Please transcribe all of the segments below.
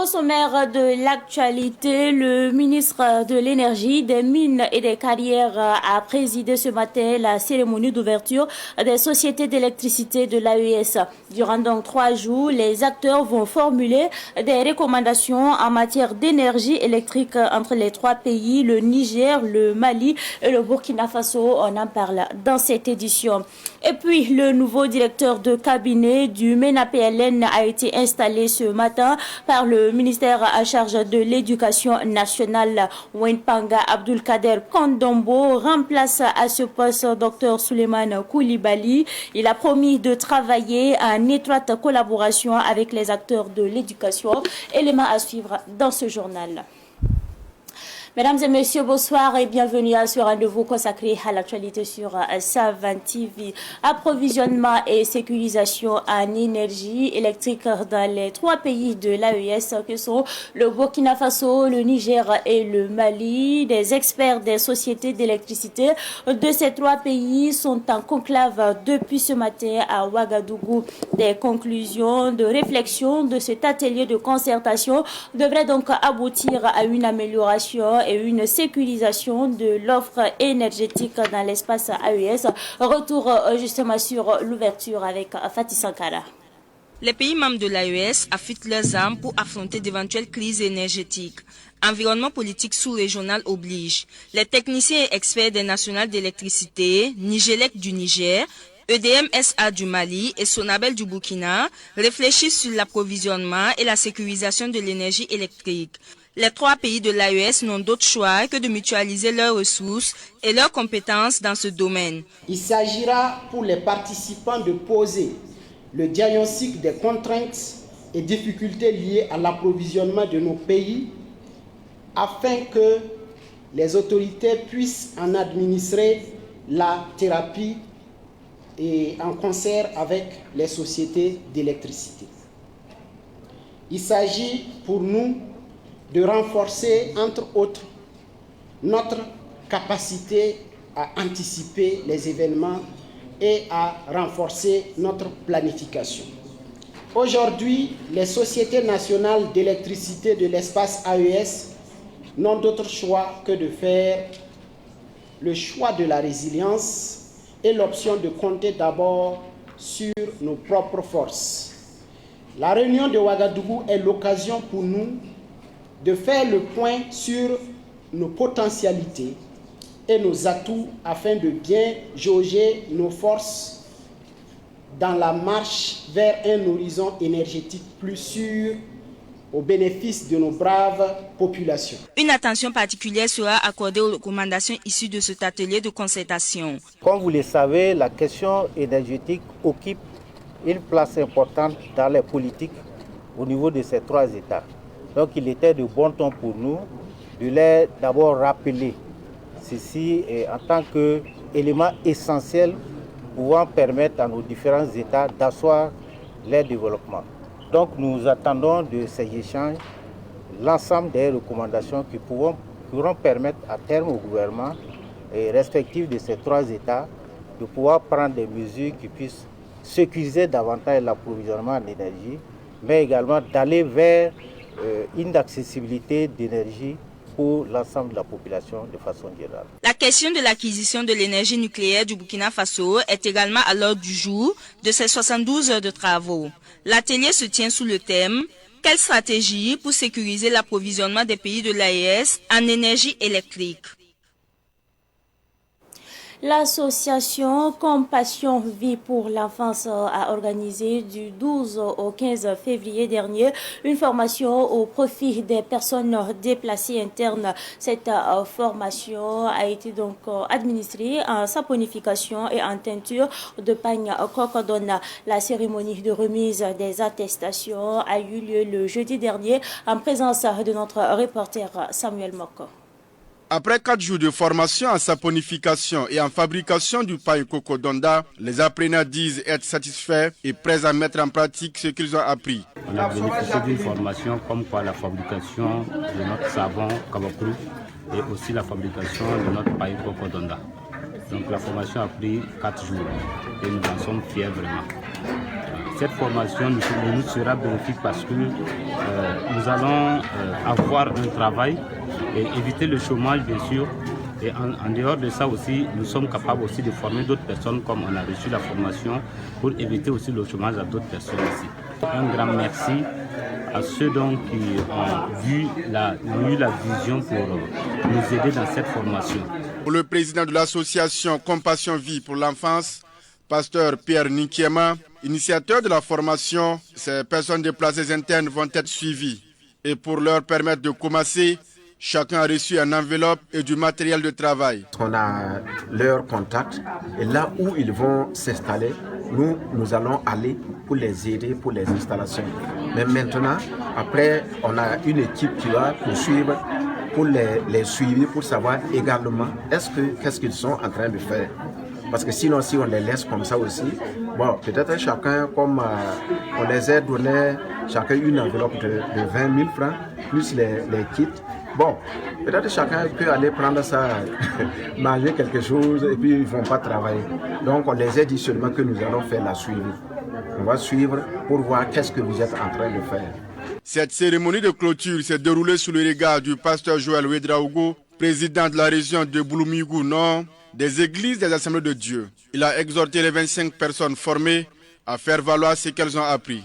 Au sommaire de l'actualité, le ministre de l'Énergie, des Mines et des Carrières a présidé ce matin la cérémonie d'ouverture des sociétés d'électricité de l'AES. Durant donc 3 jours, les acteurs vont formuler des recommandations en matière d'énergie électrique entre les 3 pays, le Niger, le Mali et le Burkina Faso. On en parle dans cette édition. Et puis, le nouveau directeur de cabinet du MENA-PLN a été installé ce matin par le ministère à charge de l'éducation nationale. Wenpanga Abdulkader Kondombo remplace à ce poste Dr Suleiman Koulibaly. Il a promis de travailler en étroite collaboration avec les acteurs de l'éducation. Élément à suivre dans ce journal. Mesdames et messieurs, bonsoir et bienvenue à ce rendez-vous consacré à l'actualité sur Savan TV. Approvisionnement et sécurisation en énergie électrique dans les 3 pays de l'AES que sont le Burkina Faso, le Niger et le Mali. Des experts des sociétés d'électricité de ces 3 pays sont en conclave depuis ce matin à Ouagadougou. Des conclusions de réflexion de cet atelier de concertation devraient donc aboutir à une amélioration et une sécurisation de l'offre énergétique dans l'espace AES. Retour justement sur l'ouverture avec Fatih Sankara. Les pays membres de l'AES affûtent leurs armes pour affronter d'éventuelles crises énergétiques. Environnement politique sous-régional oblige. Les techniciens et experts des nationales d'électricité, Nigélec du Niger, EDM SA du Mali et Sonabel du Burkina réfléchissent sur l'approvisionnement et la sécurisation de l'énergie électrique. Les 3 pays de l'AES n'ont d'autre choix que de mutualiser leurs ressources et leurs compétences dans ce domaine. Il s'agira pour les participants de poser le diagnostic des contraintes et difficultés liées à l'approvisionnement de nos pays afin que les autorités puissent en administrer la thérapie et en concert avec les sociétés d'électricité. Il s'agit pour nous de renforcer, entre autres, notre capacité à anticiper les événements et à renforcer notre planification. Aujourd'hui, les sociétés nationales d'électricité de l'espace AES n'ont d'autre choix que de faire le choix de la résilience et l'option de compter d'abord sur nos propres forces. La réunion de Ouagadougou est l'occasion pour nous de faire le point sur nos potentialités et nos atouts afin de bien jauger nos forces dans la marche vers un horizon énergétique plus sûr au bénéfice de nos braves populations. Une attention particulière sera accordée aux recommandations issues de cet atelier de concertation. Comme vous le savez, la question énergétique occupe une place importante dans les politiques au niveau de ces 3 États. Donc il était de bon ton pour nous de les d'abord rappeler ceci en tant qu'élément essentiel pouvant permettre à nos différents États d'asseoir leur développement. Donc nous attendons de ces échanges l'ensemble des recommandations qui pourront permettre à terme au gouvernement respectif de ces 3 États de pouvoir prendre des mesures qui puissent sécuriser davantage l'approvisionnement en énergie, mais également d'aller vers une accessibilité d'énergie pour l'ensemble de la population de façon générale. La question de l'acquisition de l'énergie nucléaire du Burkina Faso est également à l'ordre du jour de ces 72 heures de travaux. L'atelier se tient sous le thème « Quelle stratégie pour sécuriser l'approvisionnement des pays de l'AES en énergie électrique ?» L'association Compassion Vie pour l'enfance a organisé du 12 au 15 février dernier une formation au profit des personnes déplacées internes. Cette formation a été donc administrée en saponification et en teinture de pagne cocodona. La cérémonie de remise des attestations a eu lieu le jeudi dernier en présence de notre reporter Samuel Moko. Après 4 jours de formation en saponification et en fabrication du pain cocodonda, les apprenants disent être satisfaits et prêts à mettre en pratique ce qu'ils ont appris. On a bénéficié d'une formation comme quoi la fabrication de notre savon Kabaprou et aussi la fabrication de notre pain cocodonda. Donc la formation a pris 4 jours et nous en sommes fiers vraiment. cette formation nous sera bénéfique parce que nous allons avoir un travail et éviter le chômage, bien sûr. Et en dehors de ça aussi, nous sommes capables aussi de former d'autres personnes comme on a reçu la formation pour éviter aussi le chômage à d'autres personnes ici. Un grand merci à ceux donc qui ont eu la vision pour nous aider dans cette formation. Pour le président de l'association Compassion Vie pour l'enfance, pasteur Pierre Ninkiema, initiateur de la formation, ces personnes déplacées internes vont être suivies. Et pour leur permettre de commencer, chacun a reçu une enveloppe et du matériel de travail. On a leur contact et là où ils vont s'installer, nous allons aller pour les aider pour les installations. Mais maintenant, après, on a une équipe qui va poursuivre pour les suivre, pour savoir également qu'est-ce qu'ils sont en train de faire. Parce que sinon, si on les laisse comme ça aussi, bon, peut-être chacun, comme on les a donné chacun une enveloppe de 20 000 francs, plus les kits. Bon, peut-être chacun peut aller prendre ça, manger quelque chose et puis ils ne vont pas travailler. Donc on les a dit seulement que nous allons faire la suivi. On va suivre pour voir qu'est-ce que vous êtes en train de faire. Cette cérémonie de clôture s'est déroulée sous le regard du pasteur Joël Ouedraogo, président de la région de Bouloumigou Nord, des églises des Assemblées de Dieu. Il a exhorté les 25 personnes formées à faire valoir ce qu'elles ont appris.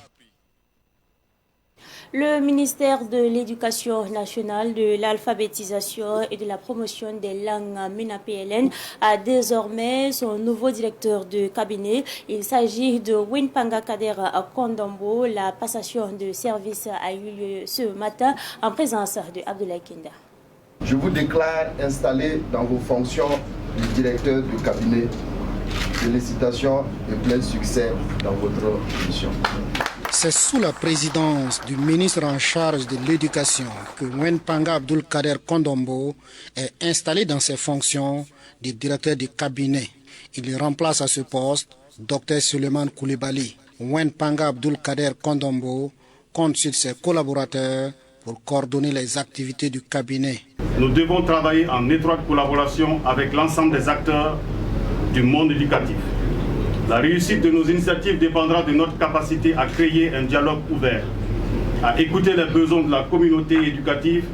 Le ministère de l'Éducation nationale, de l'alphabétisation et de la promotion des langues MENA-PLN a désormais son nouveau directeur de cabinet. Il s'agit de Winpanga Kader Kondombo. La passation de service a eu lieu ce matin en présence de Abdoulaye Kinda. Je vous déclare installé dans vos fonctions de directeur de cabinet. Félicitations et plein succès dans votre mission. C'est sous la présidence du ministre en charge de l'éducation que Winpanga Abdul Kader Kondombo est installé dans ses fonctions de directeur de cabinet. Il remplace à ce poste Dr Suleiman Koulibaly. Winpanga Abdul Kader Kondombo compte sur ses collaborateurs pour coordonner les activités du cabinet. Nous devons travailler en étroite collaboration avec l'ensemble des acteurs du monde éducatif. La réussite de nos initiatives dépendra de notre capacité à créer un dialogue ouvert, à écouter les besoins de la communauté éducative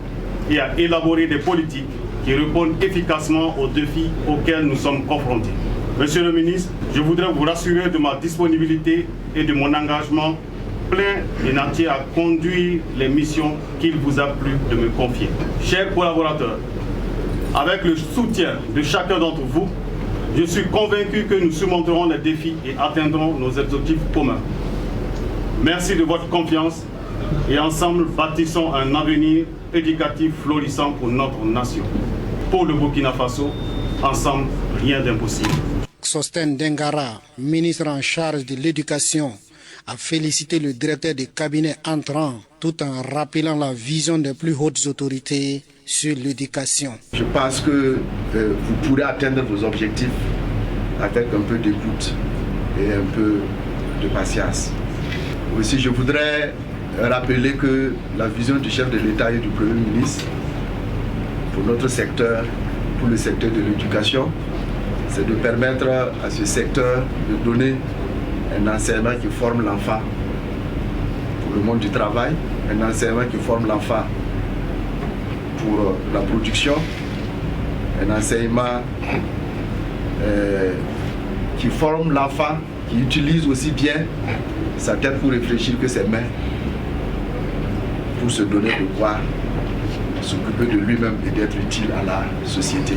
et à élaborer des politiques qui répondent efficacement aux défis auxquels nous sommes confrontés. Monsieur le ministre, je voudrais vous rassurer de ma disponibilité et de mon engagement plein et entier à conduire les missions qu'il vous a plu de me confier. Chers collaborateurs, avec le soutien de chacun d'entre vous, je suis convaincu que nous surmonterons les défis et atteindrons nos objectifs communs. Merci de votre confiance et ensemble bâtissons un avenir éducatif florissant pour notre nation. Pour le Burkina Faso, ensemble, rien d'impossible. Sosten Dengara, ministre en charge de l'éducation, a félicité le directeur de cabinet entrant tout en rappelant la vision des plus hautes autorités sur l'éducation. Je pense que vous pourrez atteindre vos objectifs avec un peu d'écoute et un peu de patience. Aussi, je voudrais rappeler que la vision du chef de l'État et du Premier ministre pour notre secteur, pour le secteur de l'éducation, c'est de permettre à ce secteur de donner un enseignement qui forme l'enfant pour le monde du travail, un enseignement qui forme l'enfant pour la production, un enseignement qui forme l'enfant, qui utilise aussi bien sa tête pour réfléchir que ses mains pour se donner de pouvoir s'occuper de lui-même et d'être utile à la société.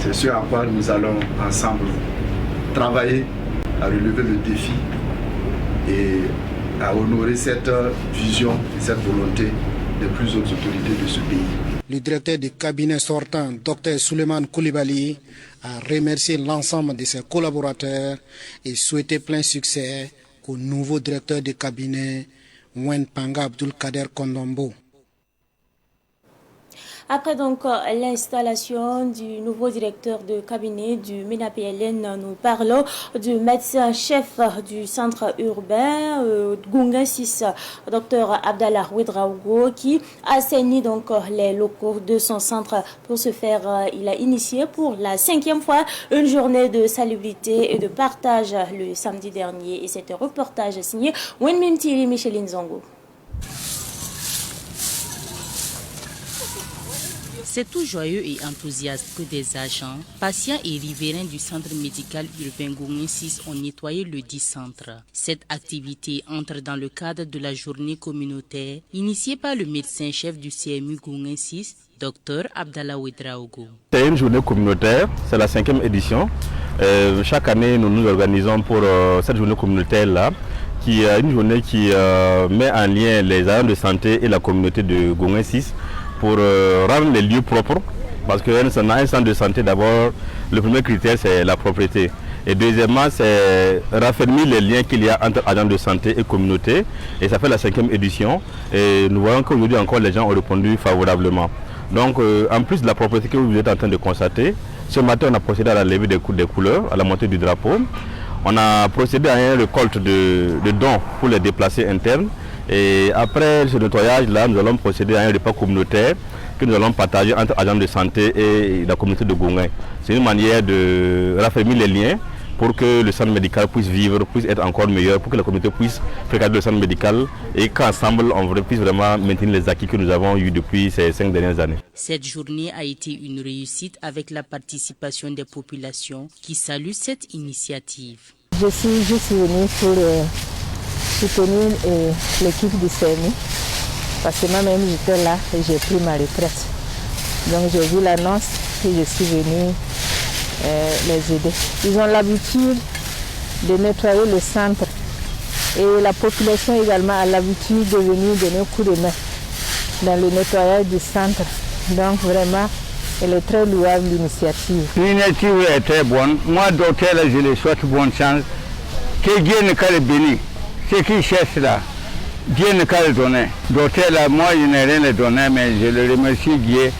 C'est ce à quoi nous allons ensemble travailler à relever le défi et à honorer cette vision et cette volonté des plus hautes autorités de ce pays. Le directeur du cabinet sortant, Dr Suleiman Koulibaly, a remercié l'ensemble de ses collaborateurs et souhaité plein succès au nouveau directeur de cabinet, Winpanga Abdul Kader Kondombo. Après donc l'installation du nouveau directeur de cabinet du MENA-PLN, nous parlons du médecin-chef du centre urbain Gunga 6, Dr Abdallah Ouedraogo, qui assainit donc les locaux de son centre. Pour ce faire, il a initié pour la 5e fois une journée de salubrité et de partage le samedi dernier. Et c'est un reportage signé Wenmin Thierry Micheline Zongo. C'est tout joyeux et enthousiaste que des agents, patients et riverains du centre médical urbain Gunga 6 ont nettoyé le dit centre. Cette activité entre dans le cadre de la journée communautaire initiée par le médecin-chef du CMU Gunga 6, Dr Abdallah Ouedraogo. C'est une journée communautaire, c'est la 5e édition. Chaque année, nous nous organisons pour cette journée communautaire-là, qui est une journée qui met en lien les agents de santé et la communauté de Gunga 6 pour rendre les lieux propres, parce qu'un centre de santé, d'abord, le premier critère, c'est la propreté. Et deuxièmement, c'est raffermir les liens qu'il y a entre agents de santé et communauté. Et ça fait la 5e édition. Et nous voyons qu'aujourd'hui encore, les gens ont répondu favorablement. Donc, en plus de la propreté que vous êtes en train de constater, ce matin, on a procédé à la levée des couleurs, à la montée du drapeau. On a procédé à une récolte de dons pour les déplacés internes. Et après ce nettoyage-là, nous allons procéder à un repas communautaire que nous allons partager entre agents de santé et la communauté de Gunga. C'est une manière de raffermir les liens pour que le centre médical puisse vivre, puisse être encore meilleur, pour que la communauté puisse fréquenter le centre médical et qu'ensemble, on puisse vraiment maintenir les acquis que nous avons eus depuis ces 5 dernières années. Cette journée a été une réussite avec la participation des populations qui saluent cette initiative. Je suis juste venue pour soutenir l'équipe du CMU parce que moi-même j'étais là et j'ai pris ma retraite. Donc j'ai vu l'annonce et je suis venue les aider. Ils ont l'habitude de nettoyer le centre et la population également a l'habitude de venir donner un coup de main dans le nettoyage du centre. Donc vraiment, elle est très louable l'initiative. L'initiative est très bonne. Moi, docteur, je lui souhaite bonne chance. Que Dieu ne le bénisse. Ce qui cherche là, Dieu ne peut le donner. Docteur, là, moi, je n'ai rien à donner, mais je le remercie Dieu.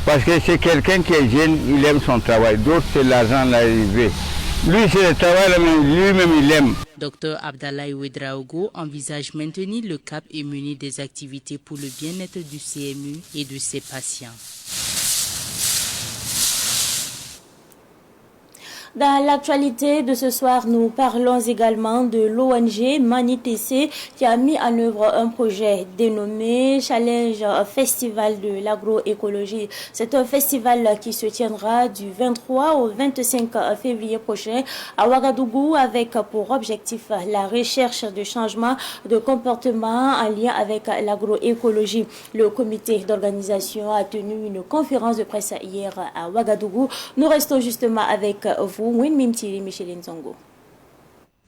Parce que c'est quelqu'un qui est jeune, il aime son travail. D'autres, c'est l'argent l'arrivée. Lui, c'est le travail, lui-même, il aime. Dr Abdallah Ouedraogo envisage maintenir le cap et mener des activités pour le bien-être du CMU et de ses patients. Dans l'actualité de ce soir, nous parlons également de l'ONG MANITC qui a mis en œuvre un projet dénommé Challenge Festival de l'agroécologie. C'est un festival qui se tiendra du 23 au 25 février prochain à Ouagadougou avec pour objectif la recherche de changements de comportement en lien avec l'agroécologie. Le comité d'organisation a tenu une conférence de presse hier à Ouagadougou. Nous restons justement avec vous.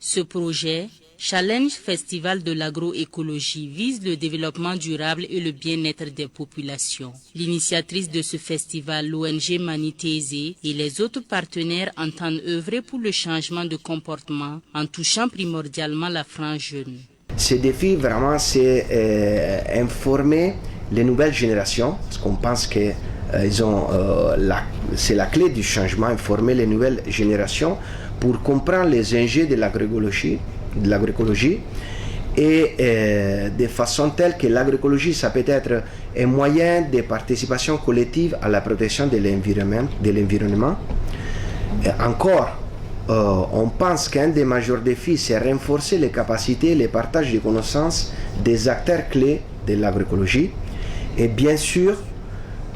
Ce projet, Challenge Festival de l'agroécologie, vise le développement durable et le bien-être des populations. L'initiatrice de ce festival, l'ONG MANITC et les autres partenaires entendent œuvrer pour le changement de comportement en touchant primordialement la frange jeune. Ce défi, vraiment, c'est informer les nouvelles générations, parce qu'on pense que c'est la clé du changement, informer les nouvelles générations pour comprendre les enjeux de l'agroécologie et de façon telle que l'agroécologie, ça peut être un moyen de participation collective à la protection de l'environnement. Encore, on pense qu'un des majeurs défis, c'est renforcer les capacités et le partage de connaissances des acteurs clés de l'agroécologie et bien sûr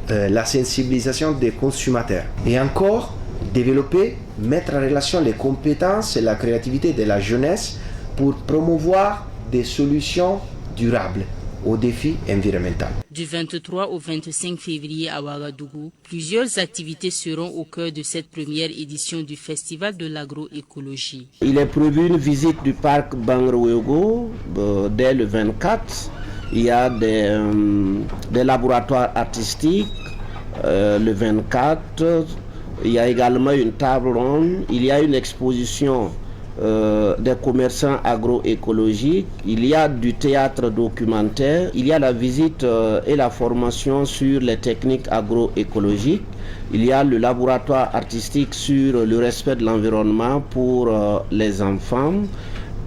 la sensibilisation des consommateurs. Et encore, développer, mettre en relation les compétences et la créativité de la jeunesse pour promouvoir des solutions durables aux défis environnementaux. Du 23 au 25 février à Ouagadougou, plusieurs activités seront au cœur de cette première édition du Festival de l'agroécologie. Il est prévu une visite du parc Bangrouego dès le 24. Il y a des laboratoires artistiques le 24. Il y a également une table ronde. Il y a une exposition des commerçants agroécologiques, il y a du théâtre documentaire, il y a la visite et la formation sur les techniques agroécologiques, il y a le laboratoire artistique sur le respect de l'environnement pour les enfants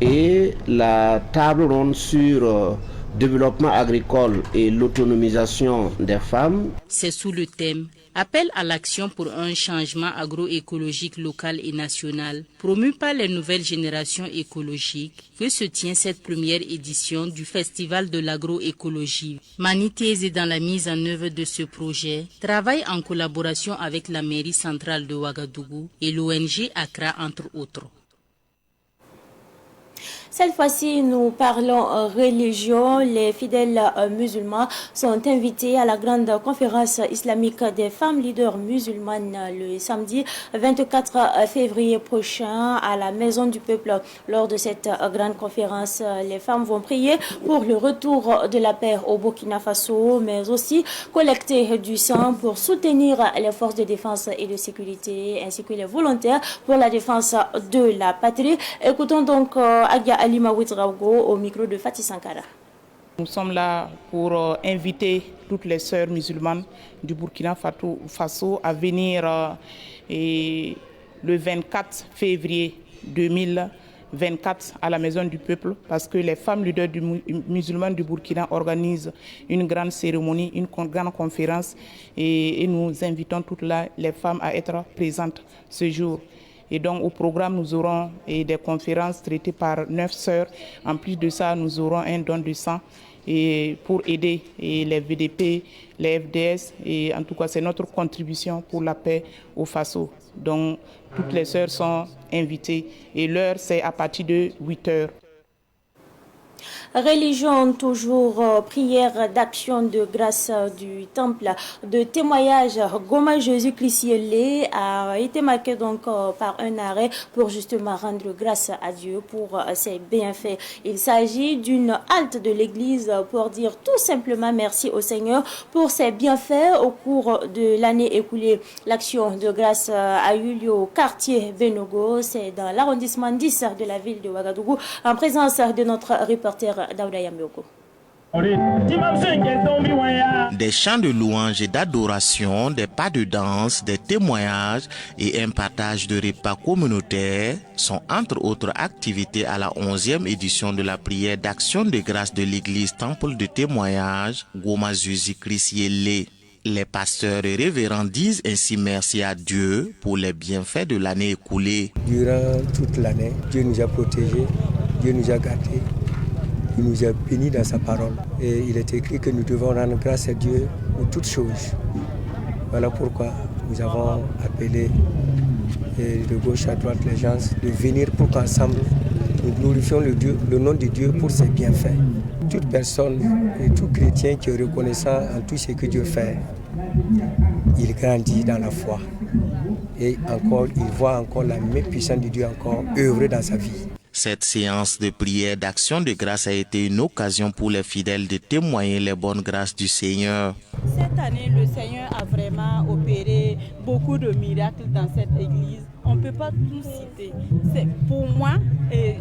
et la table ronde sur développement agricole et l'autonomisation des femmes. C'est sous le thème Appel à l'action pour un changement agroécologique local et national, promu par les nouvelles générations écologiques, que se tient cette première édition du Festival de l'agroécologie. Manitese, dans la mise en œuvre de ce projet, travaille en collaboration avec la mairie centrale de Ouagadougou et l'ONG Accra, entre autres. Cette fois-ci, nous parlons religion. Les fidèles musulmans sont invités à la grande conférence islamique des femmes leaders musulmanes le samedi 24 février prochain à la Maison du Peuple. Lors de cette grande conférence, les femmes vont prier pour le retour de la paix au Burkina Faso, mais aussi collecter du sang pour soutenir les forces de défense et de sécurité, ainsi que les volontaires pour la défense de la patrie. Écoutons donc Agia Alima Ouedraogo au micro de Fatih Sankara. Nous sommes là pour inviter toutes les sœurs musulmanes du Burkina Faso à venir le 24 février 2024 à la Maison du Peuple, parce que les femmes leaders musulmanes du Burkina organisent une grande cérémonie, une grande conférence, et nous invitons toutes les femmes à être présentes ce jour. Et donc au programme, nous aurons des conférences traitées par 9 sœurs. En plus de ça, nous aurons un don de sang pour aider les VDP, les FDS. Et en tout cas, c'est notre contribution pour la paix au Faso. Donc toutes les sœurs sont invitées et l'heure, c'est à partir de 8 heures. Religion, toujours prière d'action de grâce du temple de témoignage Goma Jésus-Christ a été marqué donc par un arrêt pour justement rendre grâce à Dieu pour ses bienfaits. Il s'agit d'une halte de l'église pour dire tout simplement merci au Seigneur pour ses bienfaits au cours de l'année écoulée. L'action de grâce a eu lieu au quartier Benogo, c'est dans l'arrondissement 10 de la ville de Ouagadougou, en présence de notre reporter Daouda Yambioko. Des chants de louange et d'adoration, des pas de danse, des témoignages et un partage de repas communautaires sont entre autres activités à la 11e édition de la prière d'action de grâce de l'église Temple de témoignage Goma Jésus-Christ Yélé. Les pasteurs et révérends disent ainsi merci à Dieu pour les bienfaits de l'année écoulée. Durant toute l'année, Dieu nous a protégés, Dieu nous a gâtés. Il nous a bénis dans sa parole. Et il est écrit que nous devons rendre grâce à Dieu pour toutes choses. Voilà pourquoi nous avons appelé de gauche à droite les gens de venir pour qu'ensemble nous glorifions le nom de Dieu pour ses bienfaits. Toute personne et tout chrétien qui est reconnaissant en tout ce que Dieu fait, il grandit dans la foi. Et encore, il voit encore la main puissante de Dieu encore œuvrer dans sa vie. Cette séance de prière d'action de grâce a été une occasion pour les fidèles de témoigner les bonnes grâces du Seigneur. Cette année, le Seigneur a vraiment opéré beaucoup de miracles dans cette église. On ne peut pas tout citer. Pour moi, et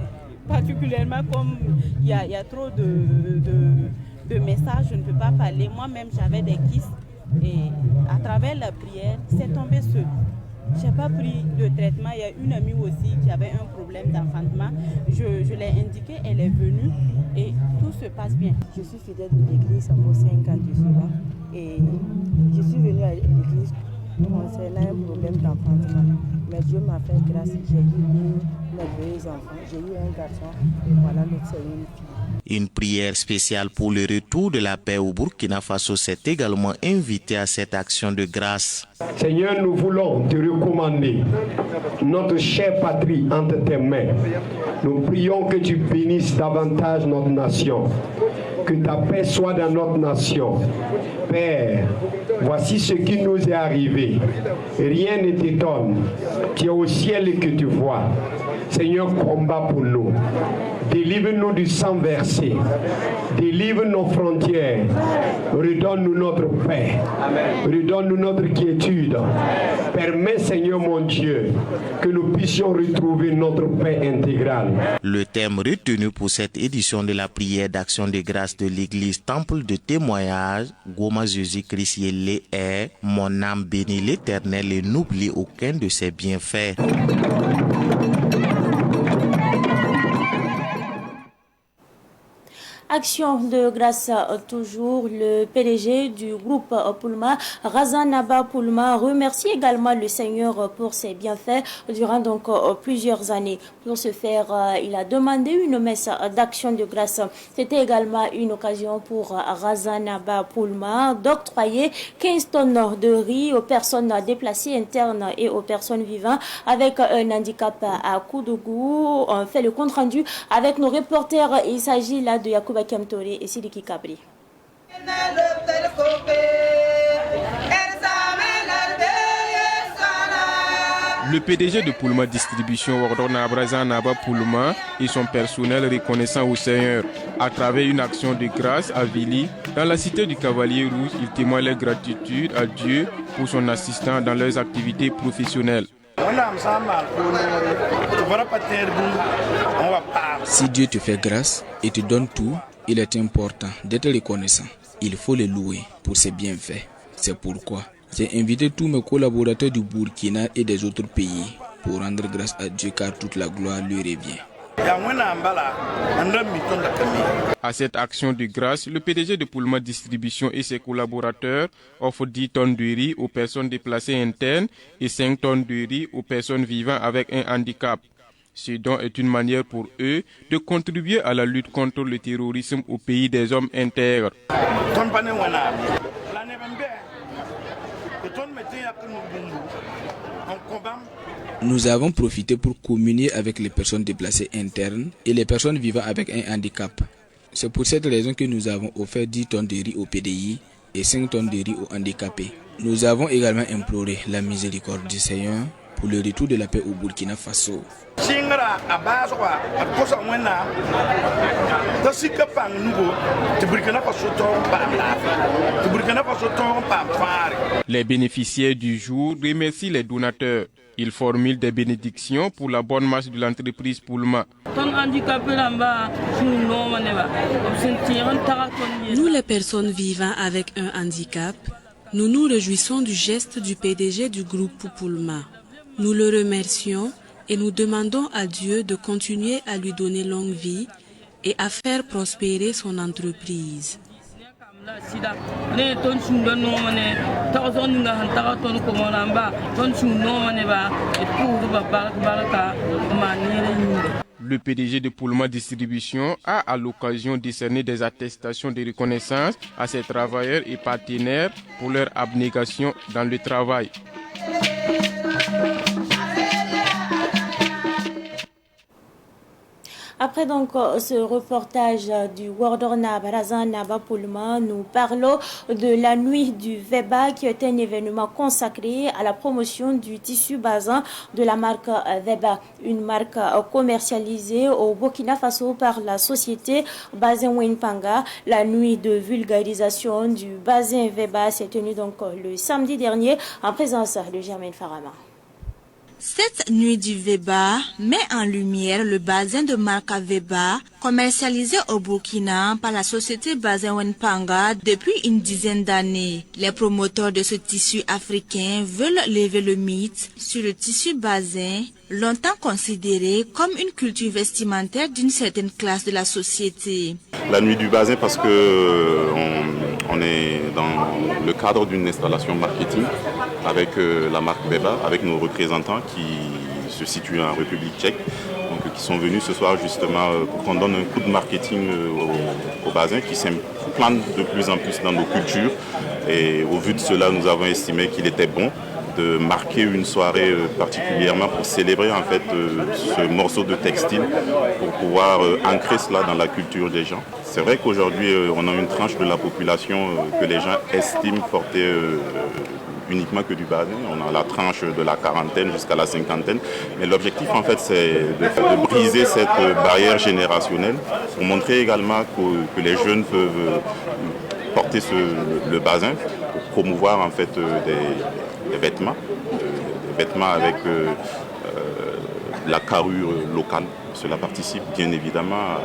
particulièrement comme il y a trop de messages, je ne peux pas parler. Moi-même, j'avais des kystes et à travers la prière, c'est tombé seul. Je n'ai pas pris de traitement. Il y a une amie aussi qui avait un problème d'enfantement. Je l'ai indiqué, elle est venue et tout se passe bien. Je suis fidèle de l'église, ça fait 5 ans que je suis là. Et je suis venue à l'église concernant un problème d'enfantement. Mais Dieu m'a fait grâce. J'ai eu 2 merveilleux enfants. J'ai eu un garçon et voilà notre Seigneur, une fille. Une prière spéciale pour le retour de la paix au Burkina Faso s'est également invitée à cette action de grâce. Seigneur, nous voulons te recommander notre chère patrie entre tes mains. Nous prions que tu bénisses davantage notre nation, que ta paix soit dans notre nation. Père, voici ce qui nous est arrivé. Rien ne t'étonne. Tu es au ciel et que tu vois. Seigneur, combat pour nous. Délivre-nous du sang versé. Délivre nos frontières. Redonne-nous notre paix. Redonne-nous notre quiétude. Permets, Seigneur mon Dieu, que nous puissions retrouver notre paix intégrale. Le thème retenu pour cette édition de la prière d'action de grâce de l'église Temple de témoignage, Goma Jésus-Christ Yélé est « Mon âme bénit l'Éternel et n'oublie aucun de ses bienfaits ». Action de grâce toujours, le PDG du groupe Pulma, Razanaba Pulma, remercie également le Seigneur pour ses bienfaits durant donc plusieurs années. Pour ce faire, il a demandé une messe d'action de grâce. C'était également une occasion pour Razanaba Pulma d'octroyer 15 tonnes de riz aux personnes déplacées internes et aux personnes vivant avec un handicap à Koudougou. On fait le compte rendu avec nos reporters. Il s'agit là de Yakuba Kemtore et Sidiki Kabri. Le PDG de Pulma Distribution, Wardona Brazanaba Pulma, et son personnel reconnaissant au Seigneur. À travers une action de grâce à Vili, dans la cité du Cavalier Rouge, il témoigne leur gratitude à Dieu pour son assistant dans leurs activités professionnelles. Si Dieu te fait grâce et te donne tout, il est important d'être reconnaissant. Il faut le louer pour ses bienfaits. C'est pourquoi j'ai invité tous mes collaborateurs du Burkina et des autres pays pour rendre grâce à Dieu car toute la gloire lui revient. À cette action de grâce, le PDG de Pulma Distribution et ses collaborateurs offrent 10 tonnes de riz aux personnes déplacées internes et 5 tonnes de riz aux personnes vivant avec un handicap. Ce don est une manière pour eux de contribuer à la lutte contre le terrorisme au pays des hommes intègres. Nous avons profité pour communier avec les personnes déplacées internes et les personnes vivant avec un handicap. C'est pour cette raison que nous avons offert 10 tonnes de riz au PDI et 5 tonnes de riz aux handicapés. Nous avons également imploré la miséricorde du Seigneur pour le retour de la paix au Burkina Faso. Les bénéficiaires du jour remercient les donateurs. Ils formulent des bénédictions pour la bonne marche de l'entreprise Pulma. Nous, les personnes vivant avec un handicap, nous nous réjouissons du geste du PDG du groupe Pulma. Nous le remercions et nous demandons à Dieu de continuer à lui donner longue vie et à faire prospérer son entreprise. Le PDG de Pulma Distribution a à l'occasion décerné des attestations de reconnaissance à ses travailleurs et partenaires pour leur abnégation dans le travail. Après donc ce reportage du Wardorna Barazanaba Pulma, nous parlons de la nuit du Veba qui est un événement consacré à la promotion du tissu bazin de la marque Veba, une marque commercialisée au Burkina Faso par la société Bazin Wenpanga. La nuit de vulgarisation du bazin Veba s'est tenue donc le samedi dernier en présence de Germaine Farama. Cette nuit du Veba met en lumière le bazin de marque Veba, commercialisé au Burkina par la société Bazin Wenpanga depuis une dizaine d'années. Les promoteurs de ce tissu africain veulent lever le mythe sur le tissu bazin, longtemps considéré comme une culture vestimentaire d'une certaine classe de la société. La nuit du bazin parce que on est dans le cadre d'une installation marketing avec la marque Veba, avec nos représentants qui se situent en République tchèque, donc qui sont venus ce soir justement pour qu'on donne un coup de marketing au bazin qui s'implante de plus en plus dans nos cultures. Et au vu de cela, nous avons estimé qu'il était bon de marquer une soirée particulièrement pour célébrer en fait ce morceau de textile, pour pouvoir ancrer cela dans la culture des gens. C'est vrai qu'aujourd'hui on a une tranche de la population que les gens estiment porter uniquement que du basin. On a la tranche de la quarantaine jusqu'à la cinquantaine. Mais l'objectif, en fait, c'est de briser cette barrière générationnelle pour montrer également que les jeunes peuvent porter le basin pour promouvoir en fait des vêtements avec la carrure locale. Cela participe bien évidemment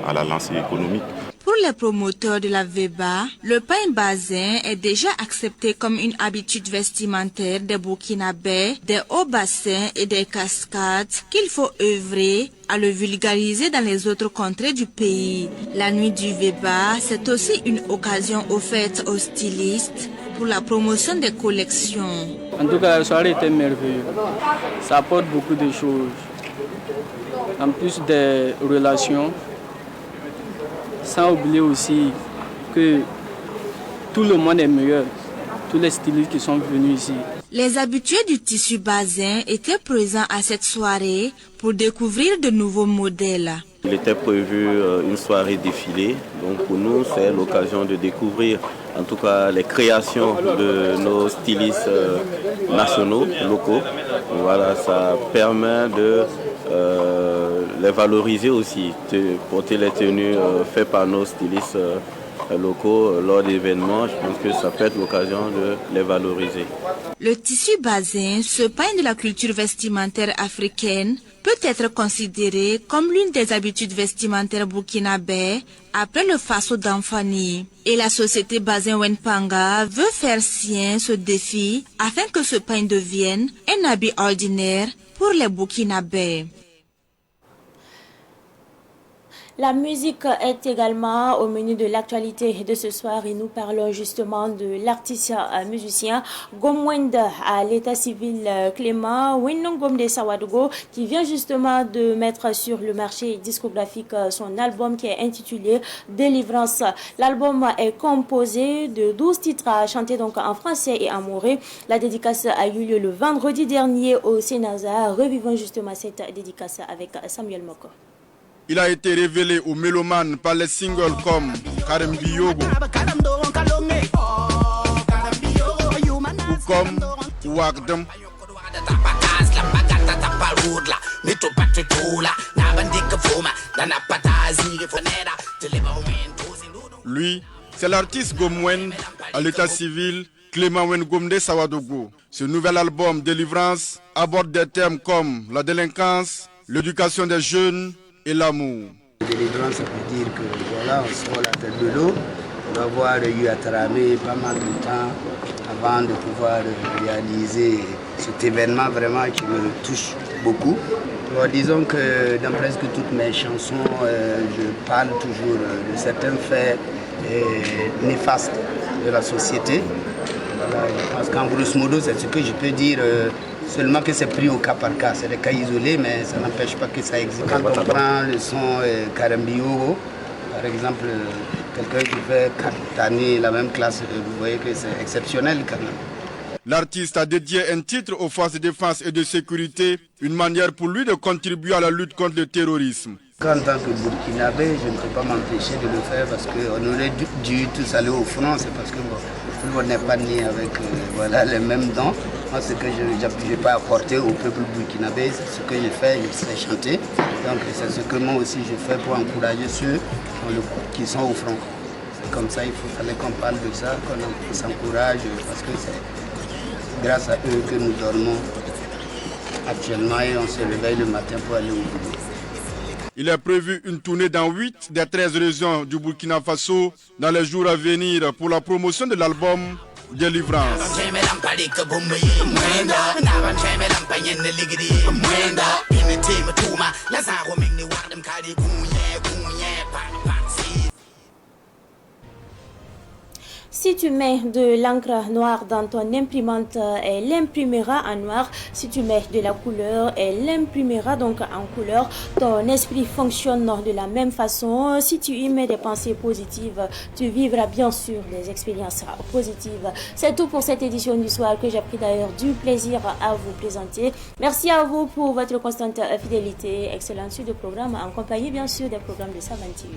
à la lancée économique. Pour les promoteurs de la VEBA, le pain basin est déjà accepté comme une habitude vestimentaire des Burkinabés, des hauts bassins et des cascades qu'il faut œuvrer à le vulgariser dans les autres contrées du pays. La nuit du VEBA, c'est aussi une occasion offerte aux stylistes pour la promotion des collections. En tout cas, la soirée était merveilleuse. Ça apporte beaucoup de choses. En plus des relations, sans oublier aussi que tout le monde est meilleur, tous les stylistes qui sont venus ici. Les habitués du tissu basin étaient présents à cette soirée pour découvrir de nouveaux modèles. Il était prévu une soirée défilée, donc pour nous c'est l'occasion de découvrir en tout cas les créations de nos stylistes nationaux, locaux. Voilà, ça permet de les valoriser aussi, de porter les tenues faites par nos stylistes locaux lors d'événements. Je pense que ça peut être l'occasion de les valoriser. Le tissu basin, ce pain de la culture vestimentaire africaine, peut être considéré comme l'une des habitudes vestimentaires burkinabées après le Faso d'Anfani. Et la société Basin Wenpanga veut faire sien ce défi afin que ce pain devienne un habit ordinaire pour les Burkinabés. La musique est également au menu de l'actualité de ce soir et nous parlons justement de l'artiste musicien Gomwend à l'état civil Clément Wenongomde Sawadogo qui vient justement de mettre sur le marché discographique son album qui est intitulé Délivrance. L'album est composé de 12 titres chantés donc en français et en moré. La dédicace a eu lieu le vendredi dernier au Sénasa. Revivons justement cette dédicace avec Samuel Moko. Il a été révélé aux mélomanes par les singles comme Karambi Yogo ou comme Ouagdam. Lui, c'est l'artiste Gomwen à l'état civil Clément Wengomde Sawadogo. Ce nouvel album Délivrance aborde des thèmes comme la délinquance, l'éducation des jeunes et l'amour. Délivrance, ça veut dire que voilà, on sort la tête de l'eau. On va avoir eu à tramer pas mal de temps avant de pouvoir réaliser cet événement vraiment qui me touche beaucoup. Alors, disons que dans presque toutes mes chansons, je parle toujours de certains faits néfastes de la société. Voilà, je pense qu'en grosso modo, c'est ce que je peux dire. Seulement que c'est pris au cas par cas, c'est des cas isolés, mais ça n'empêche pas que ça existe. Quand on prend le son Karambi Yogo, par exemple, quelqu'un qui fait 4 années la même classe, vous voyez que c'est exceptionnel quand même. L'artiste a dédié un titre aux forces de défense et de sécurité, une manière pour lui de contribuer à la lutte contre le terrorisme. En tant que Burkinabé, je ne peux pas m'empêcher de le faire parce qu'on aurait dû tous aller au front, c'est parce que tout le monde n'est pas né avec voilà, les mêmes dents. Moi, ce que je n'ai pas apporté au peuple burkinabé, c'est ce que j'ai fait, je sais chanter. Donc c'est ce que moi aussi je fais pour encourager ceux qui sont au front. C'est comme ça, il fallait qu'on parle de ça, qu'on s'encourage, parce que c'est grâce à eux que nous dormons actuellement et on se réveille le matin pour aller au boulot. Il est prévu une tournée dans 8 des 13 régions du Burkina Faso dans les jours à venir pour la promotion de l'album Délivrance. Si tu mets de l'encre noire dans ton imprimante, elle imprimera en noir. Si tu mets de la couleur, elle imprimera donc en couleur. Ton esprit fonctionne de la même façon. Si tu y mets des pensées positives, tu vivras bien sûr des expériences positives. C'est tout pour cette édition du soir que j'ai pris d'ailleurs du plaisir à vous présenter. Merci à vous pour votre constante fidélité. Excellente suite de programme en compagnie bien sûr des programmes de Savan TV.